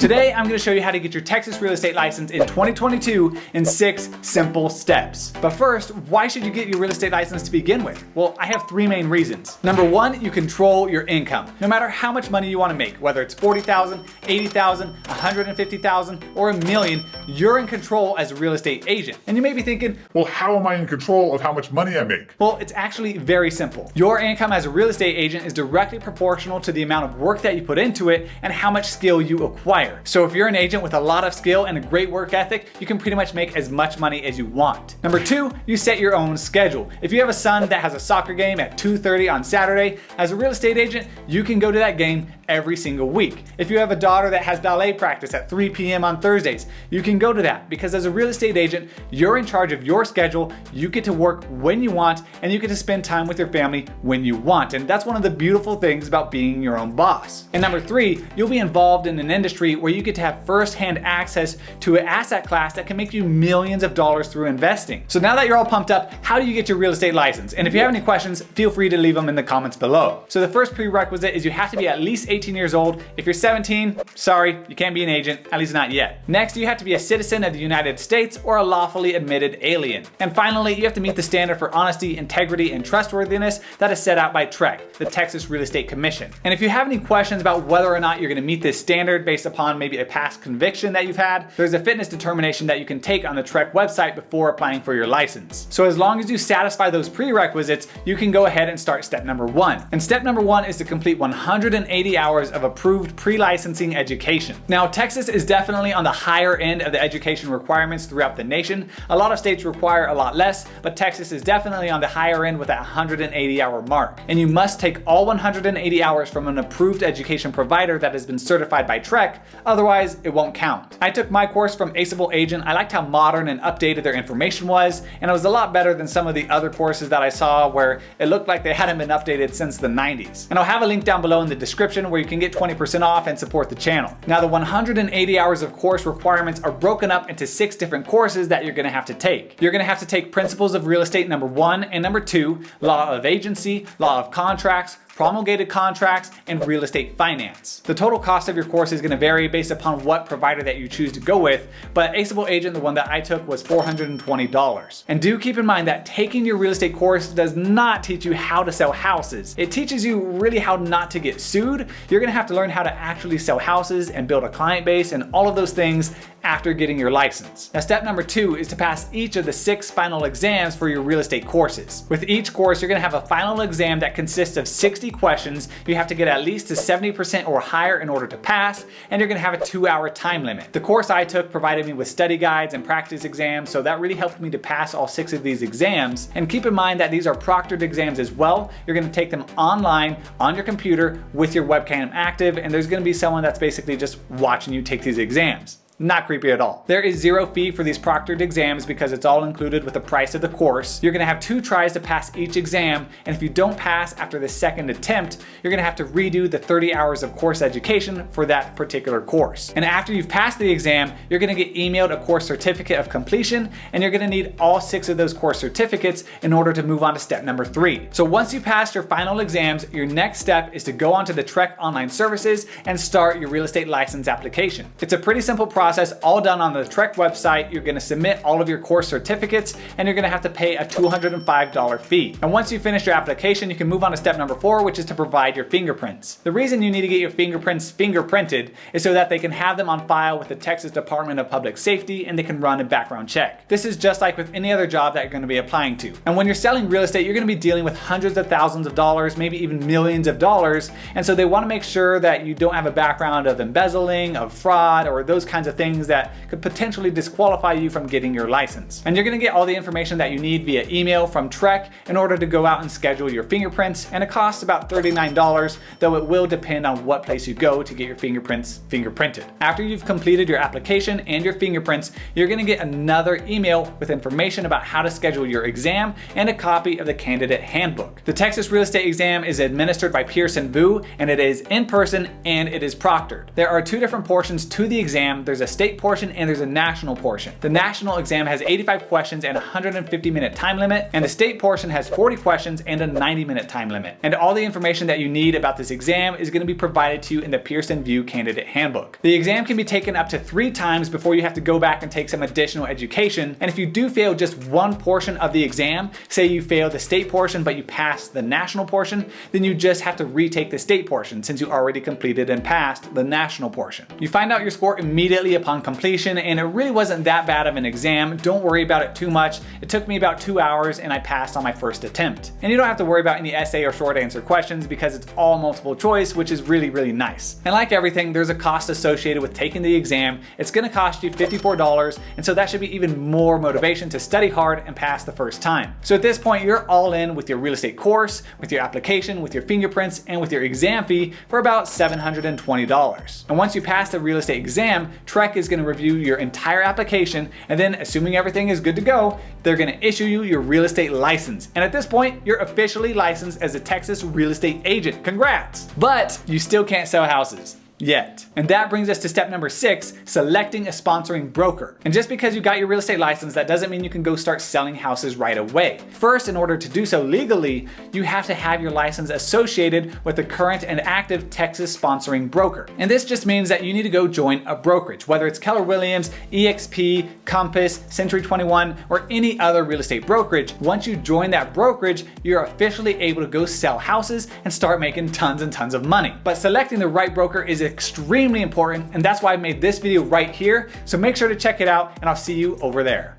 Today, I'm going to show you how to get your Texas real estate license in 2022 in 6 simple steps. But first, why should you get your real estate license to begin with? Well, I have 3 main reasons. Number 1, you control your income. No matter how much money you want to make, whether it's $40,000, $80,000, $150,000, or $1 million, you're in control as a real estate agent. And you may be thinking, well, how am I in control of how much money I make? Well, it's actually very simple. Your income as a real estate agent is directly proportional to the amount of work that you put into it and how much skill you acquire. So if you're an agent with a lot of skill and a great work ethic, you can pretty much make as much money as you want. Number 2, you set your own schedule. If you have a son that has a soccer game at 2:30 on Saturday, as a real estate agent, you can go to that game every single week. If you have a daughter that has ballet practice at 3 p.m. on Thursdays, you can go to that because as a real estate agent, you're in charge of your schedule, you get to work when you want, and you get to spend time with your family when you want. And that's one of the beautiful things about being your own boss. And number 3, you'll be involved in an industry where you get to have first-hand access to an asset class that can make you millions of dollars through investing. So now that you're all pumped up, how do you get your real estate license? And if you have any questions, feel free to leave them in the comments below. So the first prerequisite is you have to be at least 18 years old. If you're 17, sorry, you can't be an agent, at least not yet. Next, you have to be a citizen of the United States or a lawfully admitted alien. And finally, you have to meet the standard for honesty, integrity, and trustworthiness that is set out by TREC, the Texas Real Estate Commission. And if you have any questions about whether or not you're gonna meet this standard based upon maybe a past conviction that you've had, there's a fitness determination that you can take on the TREC website before applying for your license. So as long as you satisfy those prerequisites, you can go ahead and start step number 1. And step number 1 is to complete 180 hours of approved pre-licensing education. Now, Texas is definitely on the higher end of the education requirements throughout the nation. A lot of states require a lot less, but Texas is definitely on the higher end with that 180-hour mark. And you must take all 180 hours from an approved education provider that has been certified by TREC, otherwise it won't count. I took my course from Aceable Agent. I liked how modern and updated their information was, and it was a lot better than some of the other courses that I saw where it looked like they hadn't been updated since the 90s. And I'll have a link down below in the description where you can get 20% off and support the channel. Now, the 180 hours of course requirements are broken up into 6 different courses that you're gonna have to take. You're gonna have to take Principles of Real Estate number 1 and number 2, Law of Agency, Law of Contracts, Promulgated Contracts, and Real Estate Finance. The total cost of your course is going to vary based upon what provider that you choose to go with, but Aceable Agent, the one that I took, was $420. And do keep in mind that taking your real estate course does not teach you how to sell houses. It teaches you really how not to get sued. You're going to have to learn how to actually sell houses and build a client base and all of those things after getting your license. Now, step number 2 is to pass each of the 6 final exams for your real estate courses. With each course, you're gonna have a final exam that consists of 60 questions. You have to get at least to 70% or higher in order to pass, and you're gonna have a 2-hour time limit. The course I took provided me with study guides and practice exams, so that really helped me to pass all 6 of these exams. And keep in mind that these are proctored exams as well. You're gonna take them online on your computer with your webcam active, and there's gonna be someone that's basically just watching you take these exams. Not creepy at all. There is 0 fee for these proctored exams because it's all included with the price of the course. You're gonna have 2 tries to pass each exam, and if you don't pass after the 2nd attempt, you're gonna have to redo the 30 hours of course education for that particular course. And after you've passed the exam, you're gonna get emailed a course certificate of completion, and you're gonna need all 6 of those course certificates in order to move on to step number 3. So once you pass your final exams, your next step is to go onto the TREC Online Services and start your real estate license application. It's a pretty simple process, all done on the TREC website. You're gonna submit all of your course certificates, and you're gonna have to pay a $205 fee. And once you finish your application, you can move on to step number 4, which is to provide your fingerprints. The reason you need to get your fingerprints fingerprinted is so that they can have them on file with the Texas Department of Public Safety, and they can run a background check. This is just like with any other job that you're gonna be applying to. And when you're selling real estate, you're gonna be dealing with hundreds of thousands of dollars, maybe even millions of dollars, and so they wanna make sure that you don't have a background of embezzling, of fraud, or those kinds of things that could potentially disqualify you from getting your license. And you're gonna get all the information that you need via email from TREC in order to go out and schedule your fingerprints, and it costs about $39, though it will depend on what place you go to get your fingerprints fingerprinted. After you've completed your application and your fingerprints, you're gonna get another email with information about how to schedule your exam and a copy of the candidate handbook. The Texas real estate exam is administered by Pearson VU, and it is in person and it is proctored. There are 2 different portions to the exam. There's there's a state portion and there's a national portion. The national exam has 85 questions and a 150-minute time limit, and the state portion has 40 questions and a 90-minute time limit. And all the information that you need about this exam is going to be provided to you in the Pearson VUE Candidate Handbook. The exam can be taken up to 3 times before you have to go back and take some additional education, and if you do fail just one portion of the exam, say you fail the state portion but you pass the national portion, then you just have to retake the state portion since you already completed and passed the national portion. You find out your score immediately upon completion, and it really wasn't that bad of an exam. Don't worry about it too much. It took me about 2 hours and I passed on my first attempt. And you don't have to worry about any essay or short answer questions because it's all multiple choice, which is really, really nice. And like everything, there's a cost associated with taking the exam. It's gonna cost you $54, and so that should be even more motivation to study hard and pass the first time. So at this point, you're all in with your real estate course, with your application, with your fingerprints, and with your exam fee for about $720. And once you pass the real estate exam, TREC is gonna review your entire application, and then assuming everything is good to go, they're gonna issue you your real estate license. And at this point, you're officially licensed as a Texas real estate agent. Congrats! But you still can't sell houses. Yet. And that brings us to step number 6, selecting a sponsoring broker. And just because you got your real estate license, that doesn't mean you can go start selling houses right away. First, in order to do so legally, you have to have your license associated with the current and active Texas sponsoring broker. And this just means that you need to go join a brokerage, whether it's Keller Williams, EXP, Compass, Century 21, or any other real estate brokerage. Once you join that brokerage, you're officially able to go sell houses and start making tons and tons of money. But selecting the right broker is extremely important, and that's why I made this video right here. So make sure to check it out, and I'll see you over there.